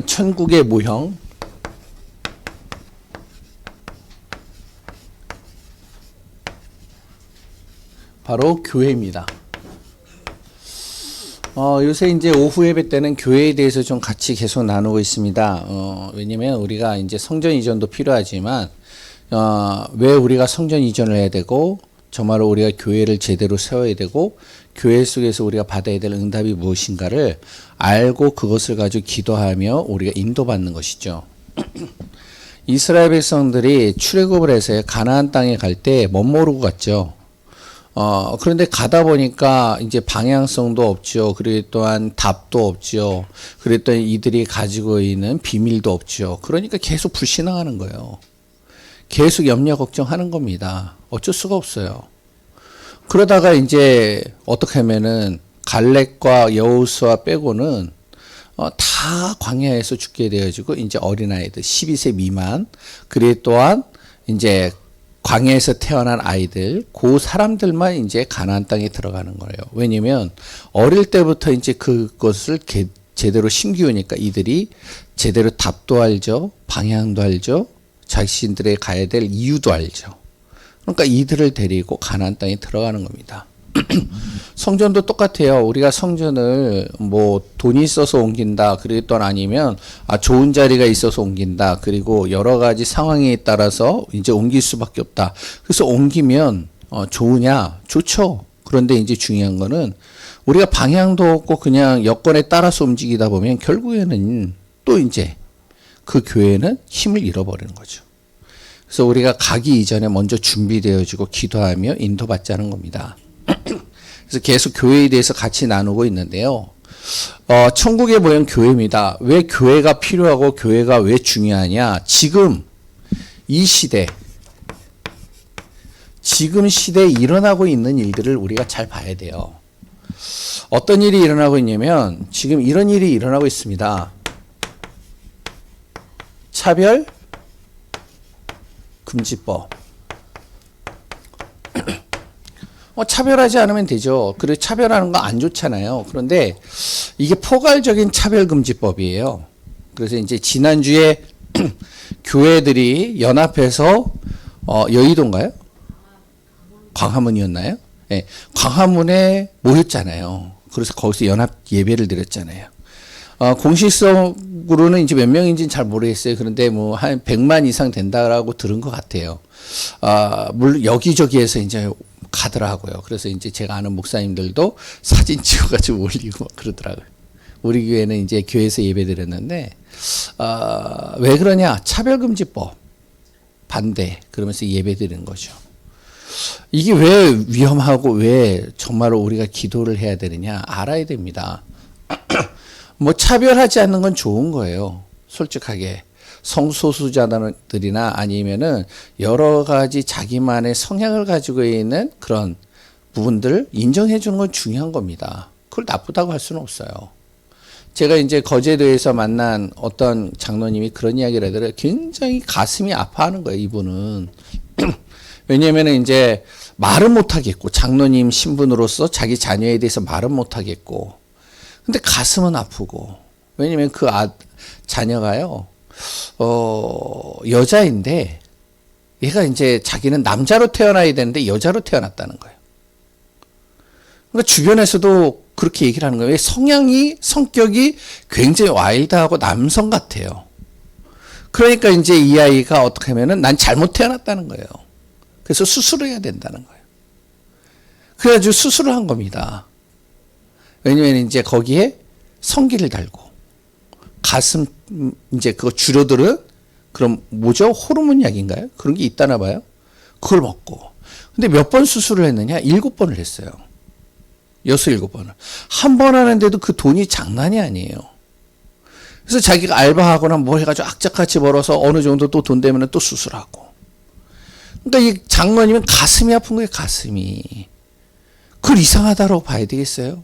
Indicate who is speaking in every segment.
Speaker 1: 천국의 모형, 바로 교회입니다. 요새 이제 오후 예배 때는 교회에 대해서 좀 같이 계속 나누고 있습니다. 왜냐면 우리가 이제 성전 이전도 필요하지만, 왜 우리가 성전 이전을 해야 되고, 정말로 우리가 교회를 제대로 세워야 되고, 교회 속에서 우리가 받아야 될 응답이 무엇인가를 알고 그것을 가지고 기도하며 우리가 인도받는 것이죠. 이스라엘 백성들이 출애굽을 해서 가나안 땅에 갈 때 멋모르고 갔죠. 그런데 가다 보니까 이제 방향성도 없죠. 그리고 또한 답도 없죠. 그리고 또 이들이 가지고 있는 비밀도 없죠. 그러니까 계속 불신앙하는 거예요. 계속 염려 걱정하는 겁니다. 어쩔 수가 없어요. 그러다가 이제 어떻게 하면은 갈렙과 여호수아 빼고는 다 광야에서 죽게 되어지고 이제 어린아이들 12세 미만, 그리고 또한 이제 광야에서 태어난 아이들, 그 사람들만 이제 가나안 땅에 들어가는 거예요. 왜냐면 어릴 때부터 이제 그것을 제대로 심기우니까 이들이 제대로 답도 알죠, 방향도 알죠, 자신들의 가야 될 이유도 알죠. 그러니까 이들을 데리고 가나안 땅에 들어가는 겁니다. 성전도 똑같아요. 우리가 성전을 뭐 돈이 있어서 옮긴다, 그리고 또 아니면 좋은 자리가 있어서 옮긴다, 그리고 여러 가지 상황에 따라서 이제 옮길 수밖에 없다. 그래서 옮기면 좋으냐? 좋죠. 그런데 이제 중요한 거는 우리가 방향도 없고 그냥 여건에 따라서 움직이다 보면 결국에는 또 이제 그 교회는 힘을 잃어버리는 거죠. 그래서 우리가 가기 이전에 먼저 준비되어지고 기도하며 인도받자는 겁니다. 그래서 계속 교회에 대해서 같이 나누고 있는데요. 천국의 모형 교회입니다. 왜 교회가 필요하고 교회가 왜 중요하냐? 지금 이 시대, 지금 시대에 일어나고 있는 일들을 우리가 잘 봐야 돼요. 어떤 일이 일어나고 있냐면 지금 이런 일이 일어나고 있습니다. 차별 금지법. 차별하지 않으면 되죠. 그리고 차별하는 거 안 좋잖아요. 그런데 이게 포괄적인 차별금지법이에요. 그래서 이제 지난주에 교회들이 연합해서 여의도인가요? 광화문이었나요? 네, 광화문에 모였잖아요. 그래서 거기서 연합 예배를 드렸잖아요. 공식적으로는 이제 몇 명인지는 잘 모르겠어요. 그런데 뭐 한 100만 이상 된다라고 들은 것 같아요. 물론 여기저기에서 이제 가더라고요. 그래서 이제 제가 아는 목사님들도 사진 찍어가지고 올리고 막 그러더라고요. 우리 교회는 이제 교회에서 예배 드렸는데, 왜 그러냐? 차별금지법 반대. 그러면서 예배 드리는 거죠. 이게 왜 위험하고 왜 정말로 우리가 기도를 해야 되느냐? 알아야 됩니다. 뭐 차별하지 않는 건 좋은 거예요. 솔직하게. 성소수자들이나 아니면은 여러 가지 자기만의 성향을 가지고 있는 그런 부분들을 인정해 주는 건 중요한 겁니다. 그걸 나쁘다고 할 수는 없어요. 제가 이제 거제도에서 만난 어떤 장로님이 그런 이야기를 하더라고요. 굉장히 가슴이 아파하는 거예요, 이분은. 왜냐면은 이제 말은 못하겠고, 장로님 신분으로서 자기 자녀에 대해서 말은 못하겠고, 근데 가슴은 아프고, 왜냐면 그 자녀가요, 여자인데, 얘가 이제 자기는 남자로 태어나야 되는데 여자로 태어났다는 거예요. 그러니까 주변에서도 그렇게 얘기를 하는 거예요. 왜 성격이 굉장히 와일드하고 남성 같아요. 그러니까 이제 이 아이가 어떻게 하면은 난 잘못 태어났다는 거예요. 그래서 수술을 해야 된다는 거예요. 그래가지고 수술을 한 겁니다. 왜냐면 이제 거기에 성기를 달고, 가슴 이제 그거 줄여들은 그럼 뭐죠? 호르몬 약인가요? 그런 게 있다나 봐요. 그걸 먹고. 근데 몇 번 수술을 했느냐? 7번을 했어요. 6, 7번을. 한 번 하는데도 그 돈이 장난이 아니에요. 그래서 자기가 알바하거나 뭐 해가지고 악착같이 벌어서 어느 정도 또 돈 되면 또 수술하고. 그러니까 이 장로님은 가슴이 아픈 거예요, 가슴이. 그걸 이상하다고 봐야 되겠어요?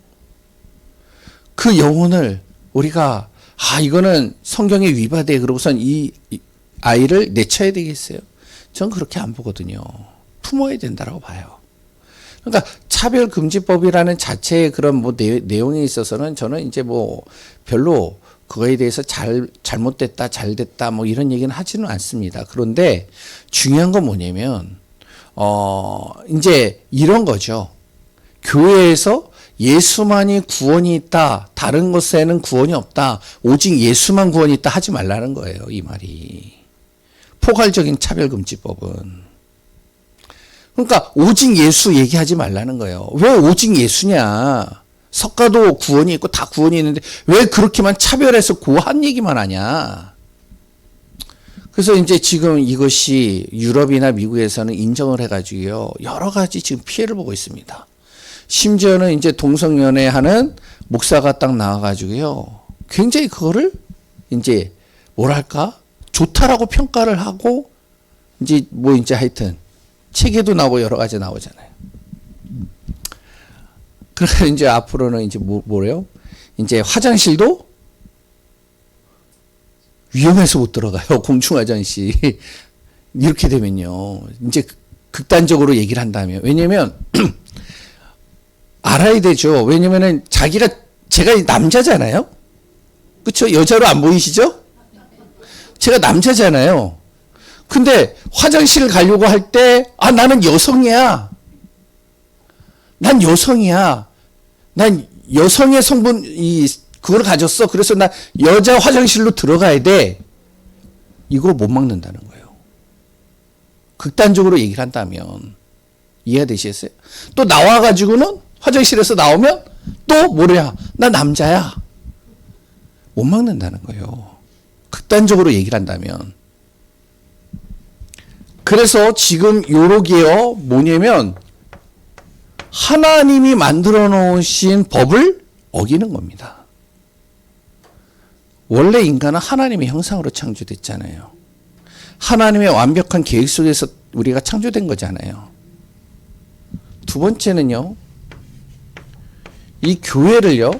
Speaker 1: 그 영혼을 우리가 이거는 성경에 위반돼 그러고선 이 아이를 내쳐야 되겠어요? 전 그렇게 안 보거든요. 품어야 된다라고 봐요. 그러니까 차별금지법이라는 자체의 그런 뭐 내용에 있어서는 저는 이제 뭐 별로 그거에 대해서 잘못됐다, 잘됐다, 뭐 이런 얘기는 하지는 않습니다. 그런데 중요한 건 뭐냐면, 이제 이런 거죠. 교회에서 예수만이 구원이 있다, 다른 것에는 구원이 없다, 오직 예수만 구원이 있다 하지 말라는 거예요, 이 말이. 포괄적인 차별금지법은. 그러니까 오직 예수 얘기하지 말라는 거예요. 왜 오직 예수냐? 석가도 구원이 있고 다 구원이 있는데 왜 그렇게만 차별해서 고한 얘기만 하냐? 그래서 이제 지금 이것이 유럽이나 미국에서는 인정을 해가지고요, 여러 가지 지금 피해를 보고 있습니다. 심지어는 이제 동성연애 하는 목사가 딱 나와가지고요, 굉장히 그거를 이제 뭐랄까? 좋다라고 평가를 하고, 이제 뭐 이제 하여튼 책에도 나오고 여러 가지 나오잖아요. 그래서 이제 앞으로는 이제 뭐래요? 이제 화장실도 위험해서 못 들어가요. 공중 화장실. 이렇게 되면요, 이제 극단적으로 얘기를 한다면. 왜냐면 알아야 되죠. 왜냐면은 제가 남자잖아요. 그렇죠? 여자로 안 보이시죠? 제가 남자잖아요. 근데 화장실을 가려고 할 때, 나는 여성이야. 난 여성이야. 난 여성의 성분, 그걸 가졌어. 그래서 나 여자 화장실로 들어가야 돼. 이걸 못 막는다는 거예요. 극단적으로 얘기를 한다면. 이해되시겠어요? 또 나와가지고는 화장실에서 나오면 또 뭐래야? 나 남자야. 못 막는다는 거예요. 극단적으로 얘기를 한다면. 그래서 지금 요러기요, 뭐냐면 하나님이 만들어 놓으신 법을 어기는 겁니다. 원래 인간은 하나님의 형상으로 창조됐잖아요. 하나님의 완벽한 계획 속에서 우리가 창조된 거잖아요. 두 번째는요, 이 교회를요,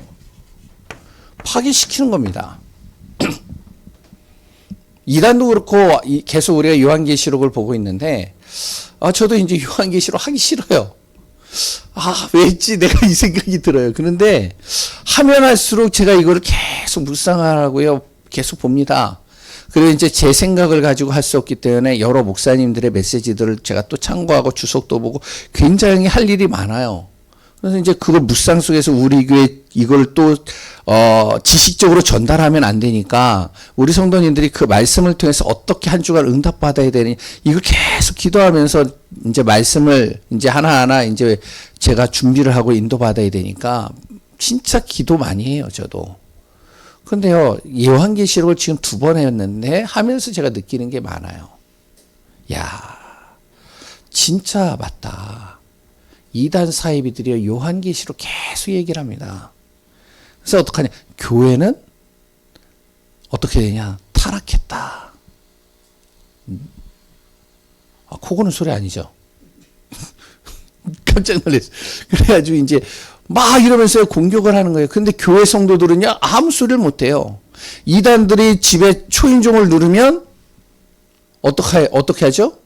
Speaker 1: 파괴시키는 겁니다. 이단도 그렇고 계속 우리가 요한계시록을 보고 있는데, 저도 이제 요한계시록 하기 싫어요. 왜지? 내가 이 생각이 들어요. 그런데 하면 할수록 제가 이거를 계속 묵상하고요, 계속 봅니다. 그리고 이제 제 생각을 가지고 할 수 없기 때문에 여러 목사님들의 메시지들을 제가 또 참고하고 주석도 보고 굉장히 할 일이 많아요. 그래서 이제 그걸 묵상 속에서 우리 교회 이걸 또 지식적으로 전달하면 안 되니까 우리 성도님들이 그 말씀을 통해서 어떻게 한 주간 응답받아야 되니, 이걸 계속 기도하면서 이제 말씀을 이제 하나하나 이제 제가 준비를 하고 인도받아야 되니까 진짜 기도 많이 해요, 저도. 근데요, 요한계시록을 지금 2번 했는데 하면서 제가 느끼는 게 많아요. 야, 진짜 맞다. 이단 사이비들이 요한계시록 계속 얘기를 합니다. 그래서 어떡하냐? 교회는 어떻게 되냐? 타락했다. 코 고는 소리 아니죠? 깜짝 놀랐어요. 그래가지고 이제 막 이러면서 공격을 하는 거예요. 근데 교회 성도들은요, 아무 소리를 못 해요. 이단들이 집에 초인종을 누르면 어떻게 하죠?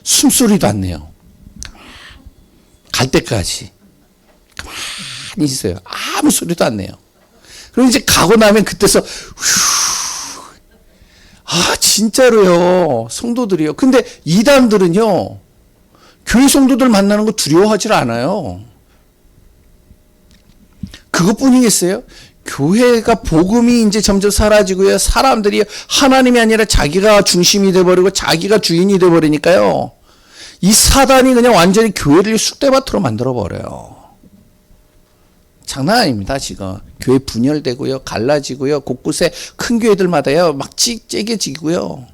Speaker 1: 숨소리도 안 내요. 갈 때까지 가만히 있어요. 아무 소리도 안 내요. 그럼 이제 가고 나면 그때서 진짜로요, 성도들이요. 근데 이단들은요, 교회 성도들 만나는 거 두려워하질 않아요. 그것뿐이겠어요? 교회가 복음이 이제 점점 사라지고요, 사람들이 하나님이 아니라 자기가 중심이 돼버리고 자기가 주인이 돼버리니까요, 이 사단이 그냥 완전히 교회를 쑥대밭으로 만들어버려요. 장난 아닙니다, 지금. 교회 분열되고요, 갈라지고요, 곳곳에 큰 교회들마다요, 막 째개지고요.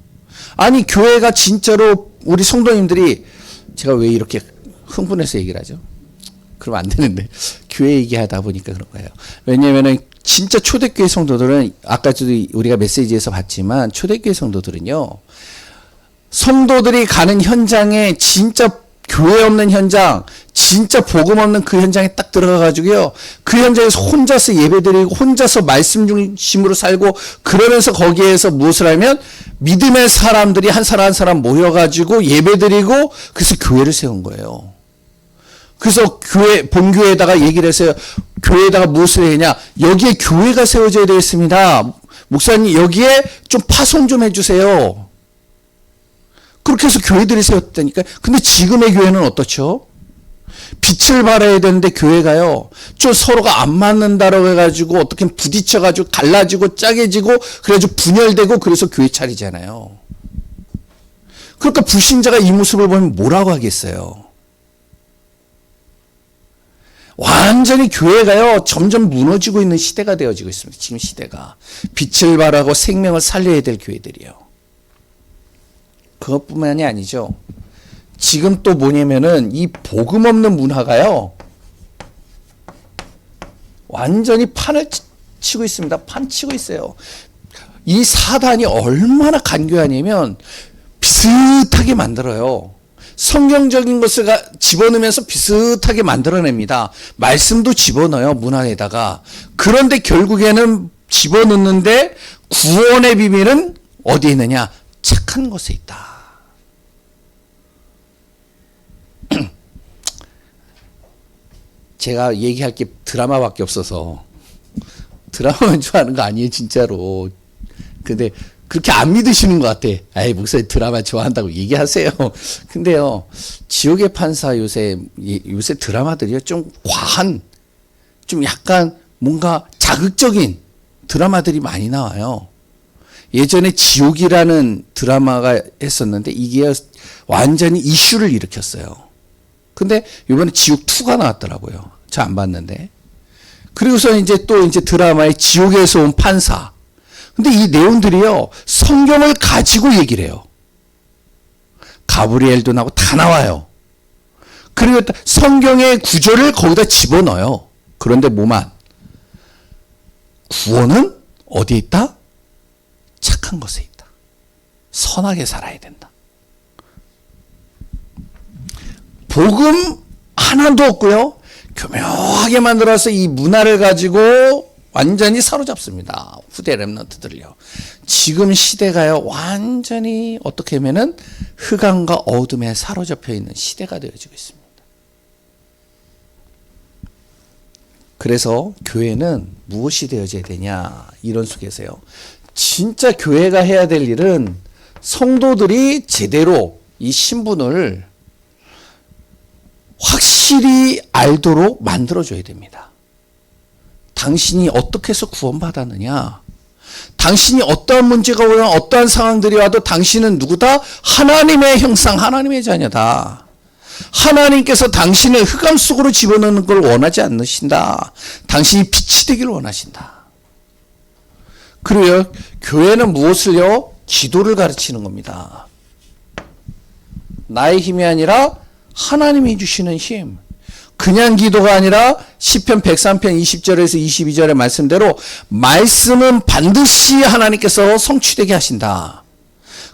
Speaker 1: 아니, 교회가 진짜로 우리 성도님들이, 제가 왜 이렇게 흥분해서 얘기를 하죠? 그러면 안 되는데. 교회 얘기하다 보니까 그런 거예요. 왜냐면은, 진짜 초대교회 성도들은, 아까도 우리가 메시지에서 봤지만, 초대교회 성도들은요, 성도들이 가는 현장에 진짜 교회 없는 현장, 진짜 복음 없는 그 현장에 딱 들어가가지고요, 그 현장에서 혼자서 예배드리고 혼자서 말씀 중심으로 살고, 그러면서 거기에서 무엇을 하면 믿음의 사람들이 한 사람 한 사람 모여가지고 예배드리고, 그래서 교회를 세운 거예요. 그래서 본교회에다가 얘기를 했어요. 교회에다가 무엇을 했냐? 여기에 교회가 세워져야 되겠습니다. 목사님 여기에 좀 파송 좀 해주세요. 그렇게 해서 교회들이 세웠다니까. 근데 지금의 교회는 어떻죠? 빛을 발해야 되는데 교회가요, 좀 서로가 안 맞는다라고 해가지고 어떻게 부딪혀가지고 갈라지고 짜게지고 그래가지고 분열되고 그래서 교회 차리잖아요. 그러니까 불신자가 이 모습을 보면 뭐라고 하겠어요? 완전히 교회가요, 점점 무너지고 있는 시대가 되어지고 있습니다. 지금 시대가. 빛을 발하고 생명을 살려야 될 교회들이요. 그것뿐만이 아니죠. 지금 또 뭐냐면은 이 복음 없는 문화가요, 완전히 판을 치고 있습니다. 판 치고 있어요. 이 사단이 얼마나 간교하냐면 비슷하게 만들어요. 성경적인 것을 집어넣으면서 비슷하게 만들어냅니다. 말씀도 집어넣어요, 문화에다가. 그런데 결국에는 집어넣는데 구원의 비밀은 어디에 있느냐? 착한 것에 있다. 제가 얘기할 게 드라마밖에 없어서, 드라마만 좋아하는 거 아니에요, 진짜로. 근데 그렇게 안 믿으시는 것 같아. 아이, 목사님 드라마 좋아한다고 얘기하세요. 근데요, 지옥의 판사 요새 드라마들이요, 좀 과한, 좀 약간 뭔가 자극적인 드라마들이 많이 나와요. 예전에 지옥이라는 드라마가 했었는데 이게 완전히 이슈를 일으켰어요. 근데 이번에 지옥2가 나왔더라고요. 저 안 봤는데. 그리고서 이제 드라마의 지옥에서 온 판사. 근데 이 내용들이요, 성경을 가지고 얘기를 해요. 가브리엘도 나오고 다 나와요. 그리고 성경의 구절을 거기다 집어넣어요. 그런데 뭐만? 구원은 어디에 있다? 착한 것에 있다. 선하게 살아야 된다. 복음 하나도 없고요, 교묘하게 만들어서 이 문화를 가지고 완전히 사로잡습니다. 후대 렘넌트들을요. 지금 시대가요, 완전히 어떻게 하면은 흑암과 어둠에 사로잡혀 있는 시대가 되어지고 있습니다. 그래서 교회는 무엇이 되어져야 되냐, 이런 속에서요, 진짜 교회가 해야 될 일은 성도들이 제대로 이 신분을 확실히 알도록 만들어줘야 됩니다. 당신이 어떻게 해서 구원받았느냐, 당신이 어떠한 문제가 오면 어떠한 상황들이 와도 당신은 누구다? 하나님의 형상, 하나님의 자녀다. 하나님께서 당신을 흑암 속으로 집어넣는 걸 원하지 않으신다. 당신이 빛이 되기를 원하신다. 그리고 교회는 무엇을요? 기도를 가르치는 겁니다. 나의 힘이 아니라 하나님이 주시는 힘. 그냥 기도가 아니라 시편 103편 20절에서 22절의 말씀대로 말씀은 반드시 하나님께서 성취되게 하신다.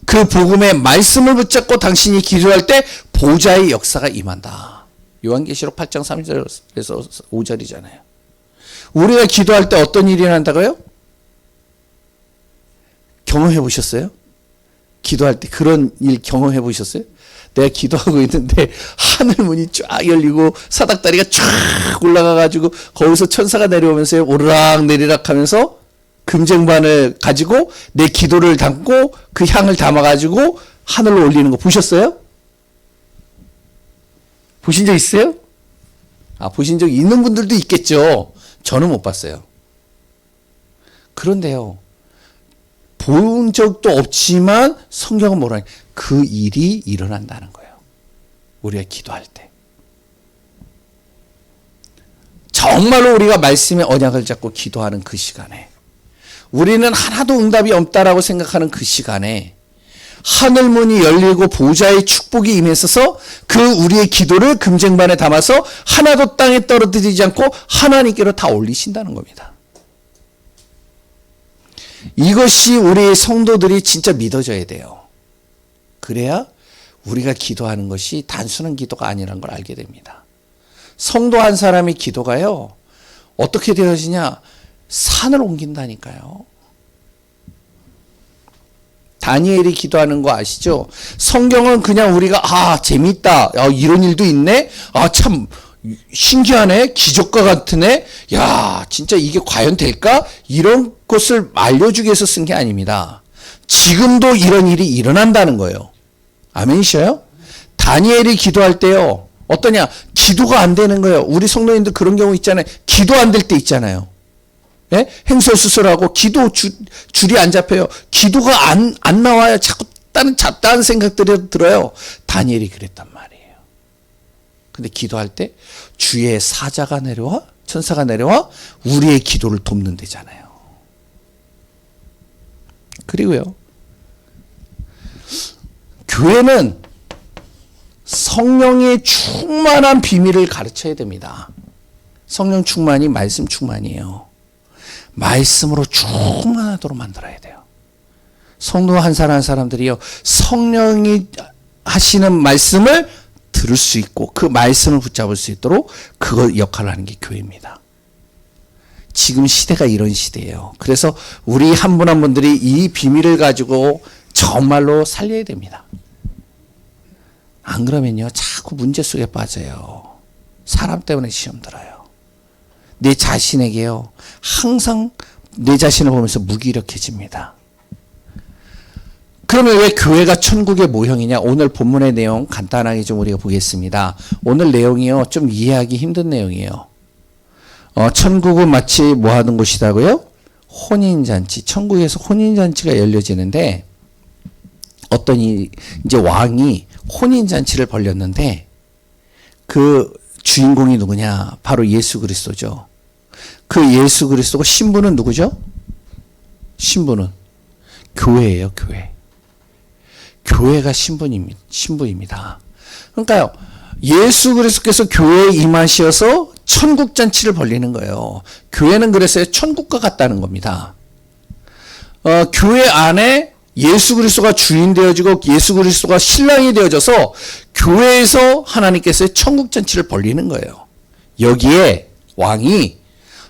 Speaker 1: 그 복음의 말씀을 붙잡고 당신이 기도할 때 보좌의 역사가 임한다. 요한계시록 8장 3절에서 5절이잖아요. 우리가 기도할 때 어떤 일이 난다고요? 경험해 보셨어요? 기도할 때 그런 일 경험해 보셨어요? 내가 기도하고 있는데 하늘 문이 쫙 열리고 사닥다리가 쫙 올라가가지고 거기서 천사가 내려오면서 오르락 내리락 하면서 금쟁반을 가지고 내 기도를 담고 그 향을 담아가지고 하늘로 올리는 거 보셨어요? 보신 적 있어요? 보신 적 있는 분들도 있겠죠. 저는 못 봤어요. 그런데요, 본 적도 없지만 성경은 뭐라 해요? 그 일이 일어난다는 거예요. 우리가 기도할 때. 정말로 우리가 말씀의 언약을 잡고 기도하는 그 시간에, 우리는 하나도 응답이 없다라고 생각하는 그 시간에 하늘문이 열리고 보좌의 축복이 임했어서 그 우리의 기도를 금쟁반에 담아서 하나도 땅에 떨어뜨리지 않고 하나님께로 다 올리신다는 겁니다. 이것이 우리 성도들이 진짜 믿어져야 돼요. 그래야 우리가 기도하는 것이 단순한 기도가 아니라는 걸 알게 됩니다. 성도 한 사람의 기도가요, 어떻게 되어지냐? 산을 옮긴다니까요. 다니엘이 기도하는 거 아시죠? 성경은 그냥 우리가 재밌다, 이런 일도 있네, 참 신기하네, 기적과 같으네, 야, 진짜 이게 과연 될까? 이런 것을 알려주기 위해서 쓴 게 아닙니다. 지금도 이런 일이 일어난다는 거예요. 아멘이셔요? 다니엘이 기도할 때요, 어떠냐? 기도가 안 되는 거예요. 우리 성도님들 그런 경우 있잖아요. 기도 안 될 때 있잖아요. 예? 행소수술하고 기도 줄이 안 잡혀요. 기도가 안 나와요. 자꾸 다른 생각들이 들어요. 다니엘이 그랬단 말이에요. 근데 기도할 때 주의 사자가 내려와, 천사가 내려와 우리의 기도를 돕는 데잖아요. 그리고요, 교회는 성령의 충만한 비밀을 가르쳐야 됩니다. 성령 충만이 말씀 충만이에요. 말씀으로 충만하도록 만들어야 돼요. 성도 한 사람 한 사람들이요, 성령이 하시는 말씀을 들을 수 있고 그 말씀을 붙잡을 수 있도록 그 역할을 하는 게 교회입니다. 지금 시대가 이런 시대예요. 그래서 우리 한 분 한 분들이 이 비밀을 가지고 정말로 살려야 됩니다. 안 그러면요, 자꾸 문제 속에 빠져요. 사람 때문에 시험 들어요. 내 자신에게요, 항상 내 자신을 보면서 무기력해집니다. 그러면 왜 교회가 천국의 모형이냐? 오늘 본문의 내용 간단하게 좀 우리가 보겠습니다. 오늘 내용이요, 좀 이해하기 힘든 내용이에요. 천국은 마치 뭐 하는 곳이라고요? 혼인잔치. 천국에서 혼인잔치가 열려지는데, 어떤 이제 왕이 혼인잔치를 벌였는데, 그 주인공이 누구냐? 바로 예수 그리스도죠. 그 예수 그리스도가 신부는 누구죠? 신부는 교회예요, 교회. 교회가 신부입니다. 그러니까요, 예수 그리스도께서 교회에 임하셔서 천국 잔치를 벌리는 거예요. 교회는 그래서 천국과 같다는 겁니다. 교회 안에 예수 그리스도가 주인 되어지고 예수 그리스도가 신랑이 되어져서 교회에서 하나님께서 천국 잔치를 벌리는 거예요. 여기에 왕이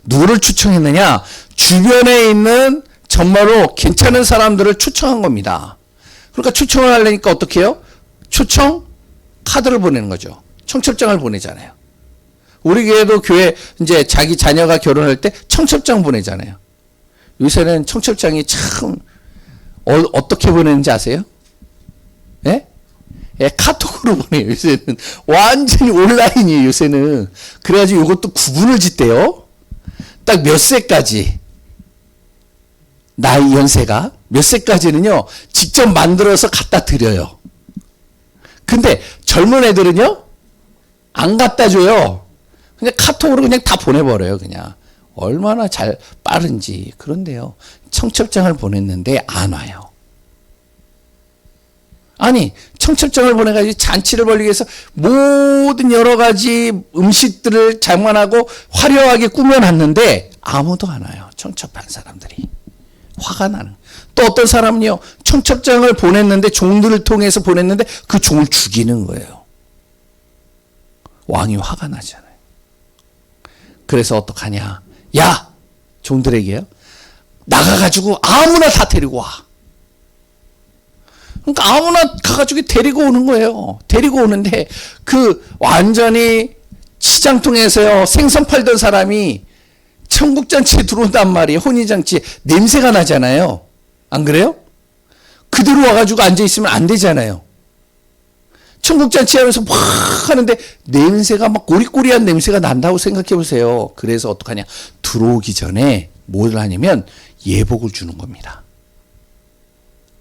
Speaker 1: 누구를 초청했느냐? 주변에 있는 정말로 괜찮은 사람들을 초청한 겁니다. 그러니까 초청을 하려니까 어떻게 해요? 초청 카드를 보내는 거죠. 청첩장을 보내잖아요. 우리 교회도 교회 이제 자기 자녀가 결혼할 때 청첩장 보내잖아요. 요새는 청첩장이 참 어떻게 보내는지 아세요? 예? 예, 카톡으로 보내요. 요새는 완전히 온라인이에요. 요새는. 그래가지고 이것도 구분을 짓대요. 딱 몇 세까지, 나이 연세가 몇 세까지는요, 직접 만들어서 갖다 드려요. 근데 젊은 애들은요, 안 갖다 줘요. 그냥 카톡으로 그냥 다 보내버려요. 그냥 얼마나 빠른지. 그런데요, 청첩장을 보냈는데 안 와요. 아니, 청첩장을 보내가지고 잔치를 벌리기 위해서 모든 여러 가지 음식들을 장만하고 화려하게 꾸며놨는데 아무도 안 와요. 청첩한 사람들이. 화가 나는. 또 어떤 사람은요, 청첩장을 보냈는데, 종들을 통해서 보냈는데 그 종을 죽이는 거예요. 왕이 화가 나잖아요. 그래서 어떡하냐? 야! 종들에게요, 나가가지고 아무나 다 데리고 와. 그러니까 아무나 가가지고 데리고 오는 거예요. 데리고 오는데 그 완전히 시장통에서요, 생선 팔던 사람이 천국잔치에 들어온단 말이에요. 혼인잔치에 냄새가 나잖아요. 안 그래요? 그대로 와가지고 앉아있으면 안 되잖아요. 천국잔치 하면서 막 하는데 냄새가 막 꼬리꼬리한 냄새가 난다고 생각해 보세요. 그래서 어떡하냐? 들어오기 전에 뭘 하냐면 예복을 주는 겁니다.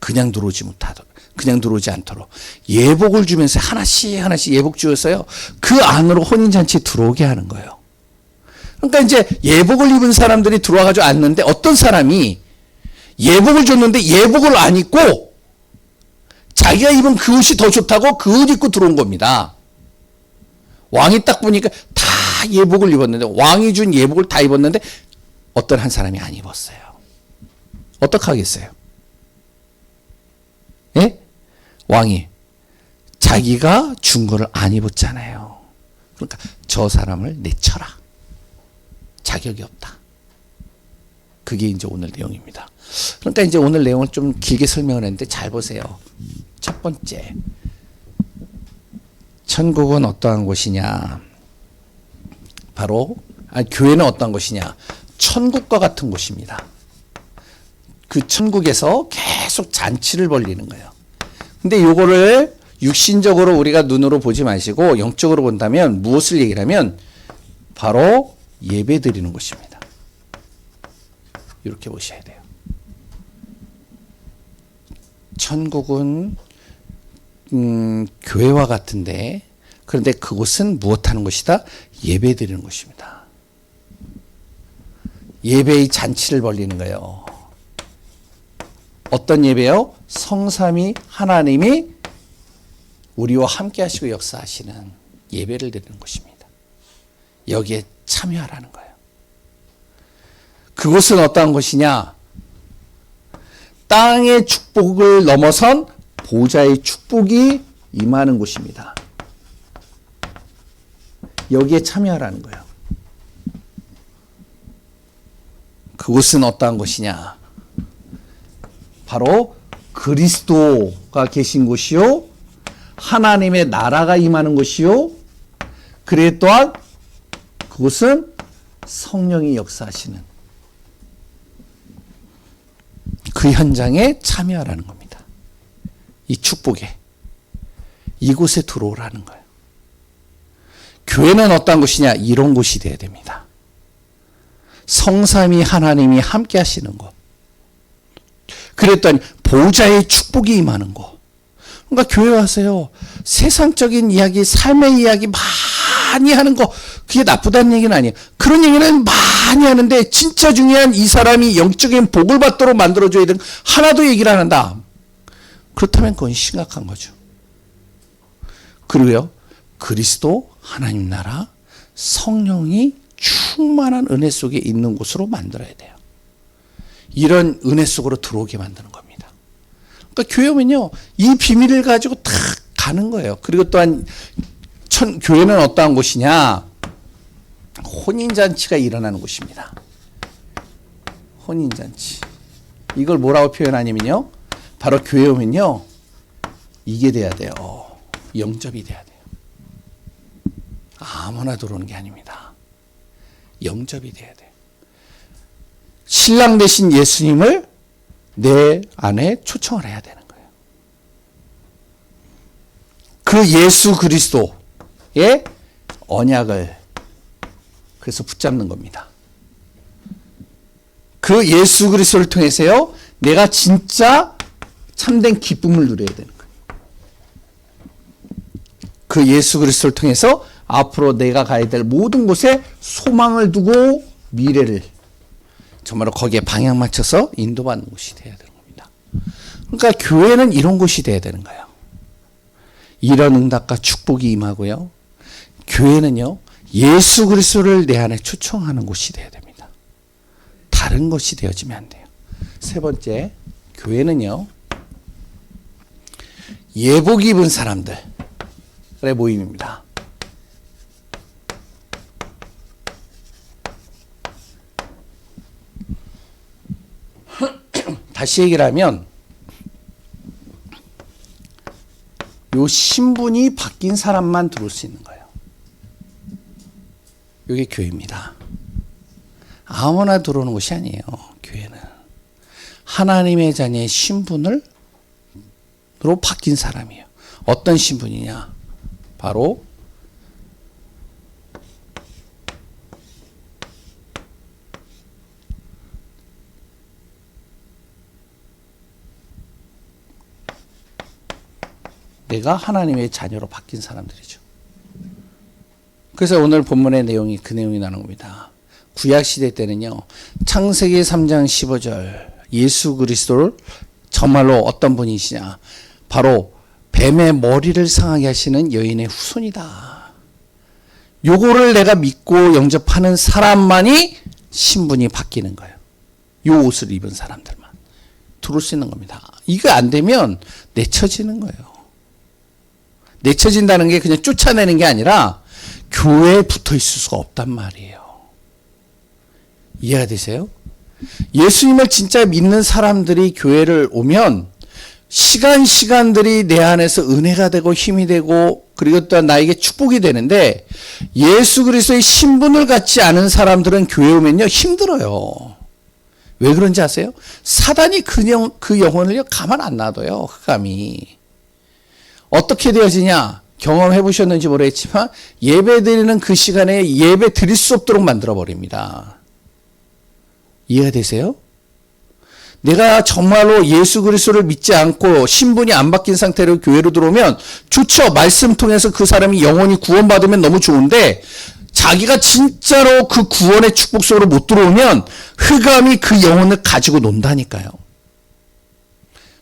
Speaker 1: 그냥 들어오지 않도록 예복을 주면서 하나씩 예복 주어서요, 그 안으로 혼인잔치에 들어오게 하는 거예요. 그러니까 이제 예복을 입은 사람들이 들어와가지고 앉는데, 어떤 사람이 예복을 줬는데 예복을 안 입고 자기가 입은 그 옷이 더 좋다고 그 옷 입고 들어온 겁니다. 왕이 딱 보니까 다 예복을 입었는데, 왕이 준 예복을 다 입었는데 어떤 한 사람이 안 입었어요. 어떡하겠어요? 예? 왕이 자기가 준 거를 안 입었잖아요. 그러니까 저 사람을 내쳐라. 자격이 없다. 그게 이제 오늘 내용입니다. 그러니까 이제 오늘 내용을 좀 길게 설명을 했는데 잘 보세요. 첫 번째, 천국은 어떠한 곳이냐? 바로 교회는 어떤 것이냐? 천국과 같은 곳입니다. 그 천국에서 계속 잔치를 벌리는 거예요. 근데 요거를 육신적으로 우리가 눈으로 보지 마시고 영적으로 본다면 무엇을 얘기를 하면 바로 예배 드리는 곳입니다. 이렇게 보셔야 돼요. 천국은 교회와 같은데, 그런데 그곳은 무엇하는 곳이다? 예배 드리는 곳입니다. 예배의 잔치를 벌리는 거예요. 어떤 예배요? 성삼위 하나님이 우리와 함께 하시고 역사하시는 예배를 드리는 곳입니다. 여기에 참여하라는 거예요. 그곳은 어떠한 곳이냐? 땅의 축복을 넘어선 보좌의 축복이 임하는 곳입니다. 여기에 참여하라는 거예요. 그곳은 어떠한 곳이냐? 바로 그리스도가 계신 곳이요, 하나님의 나라가 임하는 곳이요, 그래 또한 그곳은 성령이 역사하시는 그 현장에 참여하라는 겁니다. 이 축복에, 이곳에 들어오라는 거예요. 교회는 어떤 곳이냐? 이런 곳이 되어야 됩니다. 성삼위 하나님이 함께 하시는 곳. 그랬더니 보좌의 축복이 임하는 곳. 그러니까 교회 와서요, 세상적인 이야기, 삶의 이야기 많이 하는 거, 그게 나쁘다는 얘기는 아니에요. 그런 얘기는 많이 하는데 진짜 중요한 이 사람이 영적인 복을 받도록 만들어줘야 되는 하나도 얘기를 안 한다. 그렇다면 그건 심각한 거죠. 그리고요, 그리스도, 하나님 나라, 성령이 충만한 은혜 속에 있는 곳으로 만들어야 돼요. 이런 은혜 속으로 들어오게 만드는 겁니다. 그러니까 교회 오면요, 이 비밀을 가지고 탁 가는 거예요. 그리고 또한 교회는 어떠한 곳이냐? 혼인잔치가 일어나는 곳입니다. 혼인잔치. 이걸 뭐라고 표현하냐면요, 바로 교회 오면요, 이게 돼야 돼요. 영접이 돼야 돼요. 아무나 들어오는 게 아닙니다. 영접이 돼야 돼요. 신랑 되신 예수님을 내 안에 초청을 해야 되는 거예요. 그 예수 그리스도의 언약을 그래서 붙잡는 겁니다. 그 예수 그리스도를 통해서요, 내가 진짜 참된 기쁨을 누려야 되는 거예요. 그 예수 그리스도를 통해서 앞으로 내가 가야 될 모든 곳에 소망을 두고 미래를 정말로 거기에 방향 맞춰서 인도받는 곳이 돼야 되는 겁니다. 그러니까 교회는 이런 곳이 돼야 되는 거예요. 이런 응답과 축복이 임하고요, 교회는요, 예수 그리스도를 내 안에 초청하는 곳이 돼야 됩니다. 다른 것이 되어지면 안 돼요. 세 번째, 교회는요, 예복 입은 사람들의 모임입니다. 다시 얘기를 하면, 요 신분이 바뀐 사람만 들어올 수 있는 거예요. 이게 교회입니다. 아무나 들어오는 곳이 아니에요. 교회는 하나님의 자녀의 신분으로 바뀐 사람이에요. 어떤 신분이냐? 바로 내가 하나님의 자녀로 바뀐 사람들이죠. 그래서 오늘 본문의 내용이 그 내용이 나오는 겁니다. 구약시대 때는요, 창세기 3장 15절, 예수 그리스도를 정말로 어떤 분이시냐? 바로 뱀의 머리를 상하게 하시는 여인의 후손이다. 요거를 내가 믿고 영접하는 사람만이 신분이 바뀌는 거예요. 요 옷을 입은 사람들만 들어올 수 있는 겁니다. 이거 안 되면 내쳐지는 거예요. 내쳐진다는 게 그냥 쫓아내는 게 아니라 교회에 붙어 있을 수가 없단 말이에요. 이해가 되세요? 예수님을 진짜 믿는 사람들이 교회를 오면 시간들이 내 안에서 은혜가 되고 힘이 되고 그리고 또한 나에게 축복이 되는데 예수 그리스도의 신분을 갖지 않은 사람들은 교회 오면요 힘들어요. 왜 그런지 아세요? 사단이 그 영혼을 가만 안 놔둬요. 흑암이. 어떻게 되어지냐? 경험해 보셨는지 모르겠지만 예배 드리는 그 시간에 예배 드릴 수 없도록 만들어 버립니다. 이해가 되세요? 내가 정말로 예수 그리스도를 믿지 않고 신분이 안 바뀐 상태로 교회로 들어오면 좋죠. 말씀 통해서 그 사람이 영혼이 구원받으면 너무 좋은데 자기가 진짜로 그 구원의 축복 속으로 못 들어오면 흑암이 그 영혼을 가지고 논다니까요.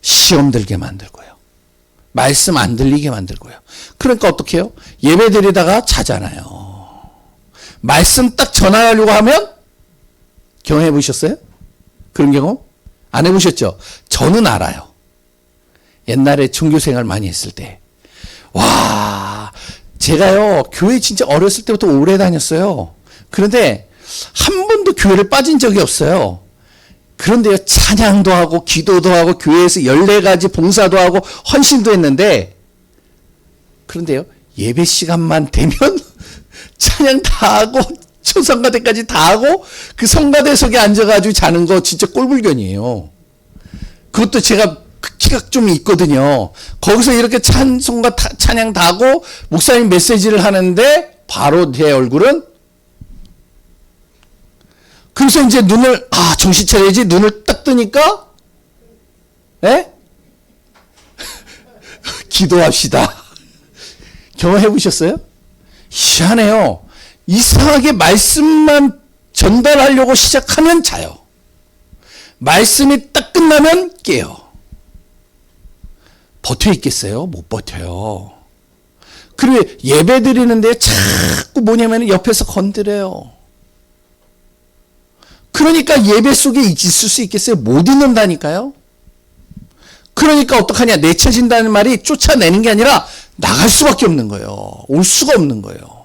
Speaker 1: 시험 들게 만들고요. 말씀 안 들리게 만들고요. 그러니까 어떻게 해요? 예배 드리다가 자잖아요. 말씀 딱 전하려고 하면 경험해 보셨어요? 그런 경험? 안 해보셨죠? 저는 알아요. 옛날에 종교생활 많이 했을 때. 와, 제가요, 교회 진짜 어렸을 때부터 오래 다녔어요. 그런데 한 번도 교회를 빠진 적이 없어요. 그런데요, 찬양도 하고, 기도도 하고, 교회에서 14가지 봉사도 하고, 헌신도 했는데, 그런데요, 예배 시간만 되면 찬양 다 하고, 초성가대까지 다 하고 그 성가대석에 앉아가지고 자는 거 진짜 꼴불견이에요. 그것도 제가 키가 좀 있거든요. 거기서 이렇게 찬송가 찬양 다 하고 목사님 메시지를 하는데 바로 제 얼굴은 그래서 이제 눈을 정신 차려야지 눈을 딱 뜨니까 기도합시다. 경험해 보셨어요? 희한해요. 이상하게 말씀만 전달하려고 시작하면 자요. 말씀이 딱 끝나면 깨요. 버텨 있겠어요? 못 버텨요. 그리고 예배 드리는데 자꾸 뭐냐면 옆에서 건드려요. 그러니까 예배 속에 있을 수 있겠어요? 못 있는다니까요. 그러니까 어떡하냐? 내쳐진다는 말이 쫓아내는 게 아니라 나갈 수밖에 없는 거예요. 올 수가 없는 거예요.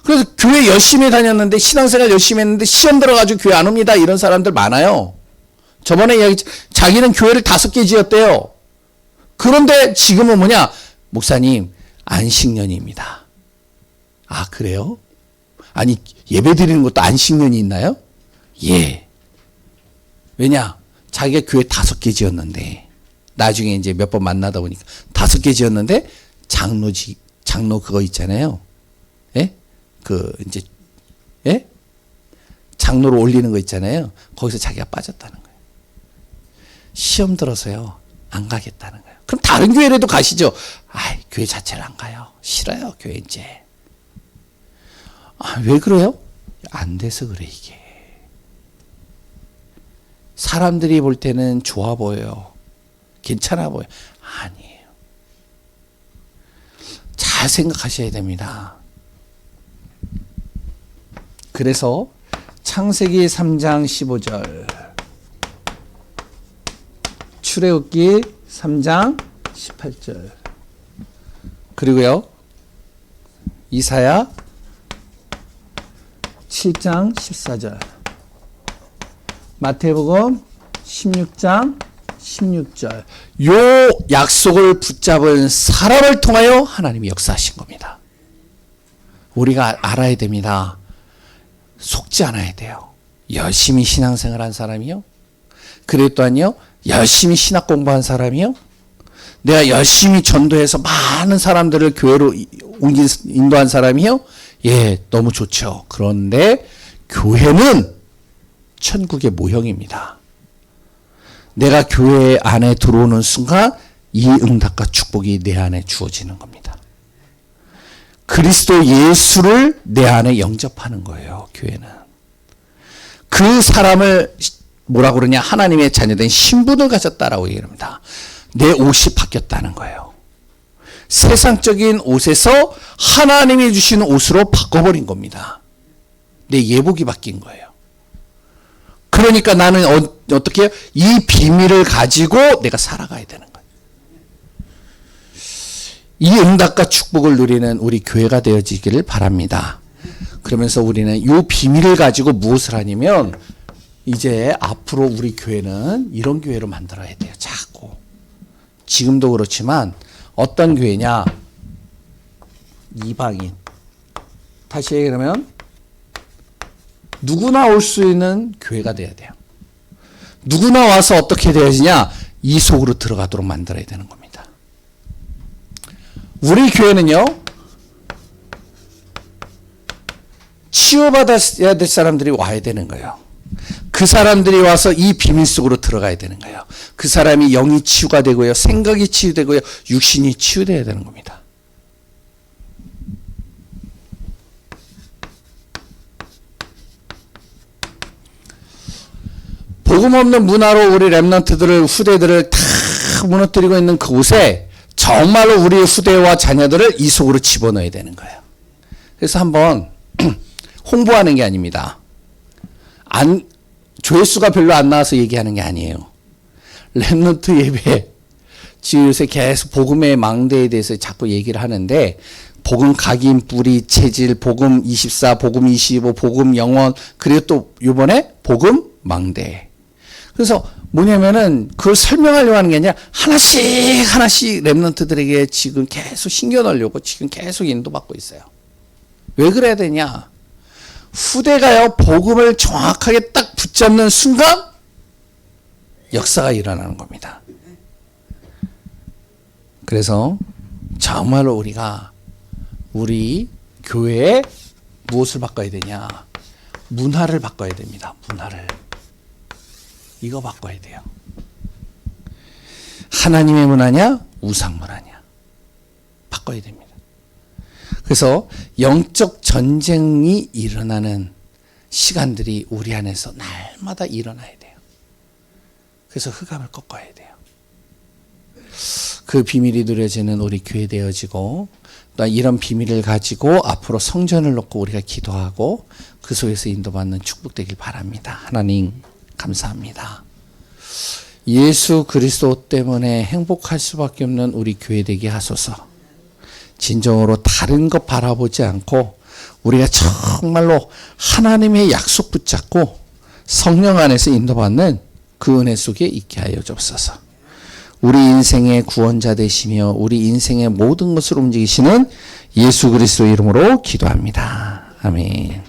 Speaker 1: 그래서 교회 열심히 다녔는데 신앙생활 열심히 했는데 시험 들어가지고 교회 안 옵니다. 이런 사람들 많아요. 저번에 이야기 자기는 교회를 5개 지었대요. 그런데 지금은 뭐냐? 목사님 안식년입니다. 아 그래요? 아니 예배 드리는 것도 안식년이 있나요? 예. 왜냐? 자기가 교회 5개 지었는데 나중에 이제 몇 번 만나다 보니까 5개 지었는데 장로 그거 있잖아요. 예? 이제, 장로로 올리는 거 있잖아요. 거기서 자기가 빠졌다는 거예요. 시험 들어서요, 안 가겠다는 거예요. 그럼 다른 교회라도 가시죠. 교회 자체를 안 가요. 싫어요, 교회 이제. 왜 그래요? 안 돼서 그래, 이게. 사람들이 볼 때는 좋아 보여요. 괜찮아 보여요. 아니에요. 잘 생각하셔야 됩니다. 그래서 창세기 3장 15절, 출애굽기 3장 18절, 그리고요 이사야 7장 14절, 마태복음 16장 16절, 요 약속을 붙잡은 사람을 통하여 하나님이 역사하신 겁니다. 우리가 알아야 됩니다. 속지 않아야 돼요. 열심히 신앙생활한 사람이요. 그리고 또한요, 열심히 신학 공부한 사람이요. 내가 열심히 전도해서 많은 사람들을 교회로 인도한 사람이요. 예, 너무 좋죠. 그런데 교회는 천국의 모형입니다. 내가 교회 안에 들어오는 순간 이 응답과 축복이 내 안에 주어지는 겁니다. 그리스도 예수를 내 안에 영접하는 거예요. 교회는. 그 사람을 뭐라고 그러냐? 하나님의 자녀된 신분을 가졌다라고 얘기합니다. 내 옷이 바뀌었다는 거예요. 세상적인 옷에서 하나님이 주시는 옷으로 바꿔버린 겁니다. 내 예복이 바뀐 거예요. 그러니까 나는 어떻게 해요? 이 비밀을 가지고 내가 살아가야 되는 거예요. 이 응답과 축복을 누리는 우리 교회가 되어지기를 바랍니다. 그러면서 우리는 이 비밀을 가지고 무엇을 하냐면 이제 앞으로 우리 교회는 이런 교회로 만들어야 돼요. 자꾸. 지금도 그렇지만 어떤 교회냐? 이방인. 다시 얘기하면 누구나 올 수 있는 교회가 돼야 돼요. 누구나 와서 어떻게 되어지냐? 이 속으로 들어가도록 만들어야 되는 겁니다. 우리 교회는요, 치유받아야 될 사람들이 와야 되는 거예요. 그 사람들이 와서 이 비밀 속으로 들어가야 되는 거예요. 그 사람이 영이 치유가 되고요, 생각이 치유되고요, 육신이 치유되어야 되는 겁니다. 복음 없는 문화로 우리 렘넌트들을, 후대들을 다 무너뜨리고 있는 그곳에 정말로 우리의 후대와 자녀들을 이 속으로 집어넣어야 되는 거예요. 그래서 한번 홍보하는 게 아닙니다. 조회수가 별로 안 나와서 얘기하는 게 아니에요. 렘넌트 예배, 지금 요새 계속 복음의 망대에 대해서 자꾸 얘기를 하는데, 복음 각인, 뿌리, 체질, 복음 24, 복음 25, 복음 영원, 그리고 또 요번에 복음 망대. 그래서 뭐냐면은 그걸 설명하려고 하는 게 아니라 하나씩 렘넌트들에게 지금 계속 신겨 넣으려고 지금 계속 인도받고 있어요. 왜 그래야 되냐? 후대가요, 복음을 정확하게 딱 붙잡는 순간 역사가 일어나는 겁니다. 그래서 정말로 우리가 우리 교회에 무엇을 바꿔야 되냐? 문화를 바꿔야 됩니다. 문화를. 이거 바꿔야 돼요. 하나님의 문화냐? 우상 문화냐? 바꿔야 됩니다. 그래서 영적 전쟁이 일어나는 시간들이 우리 안에서 날마다 일어나야 돼요. 그래서 흑암을 꺾어야 돼요. 그 비밀이 누려지는 우리 교회 되어지고, 또 이런 비밀을 가지고 앞으로 성전을 놓고 우리가 기도하고 그 속에서 인도받는 축복되길 바랍니다. 하나님 감사합니다. 예수 그리스도 때문에 행복할 수밖에 없는 우리 교회 되게 하소서. 진정으로 다른 것 바라보지 않고 우리가 정말로 하나님의 약속 붙잡고 성령 안에서 인도받는 그 은혜 속에 있게 하여 주옵소서. 우리 인생의 구원자 되시며 우리 인생의 모든 것을 움직이시는 예수 그리스도 이름으로 기도합니다. 아멘.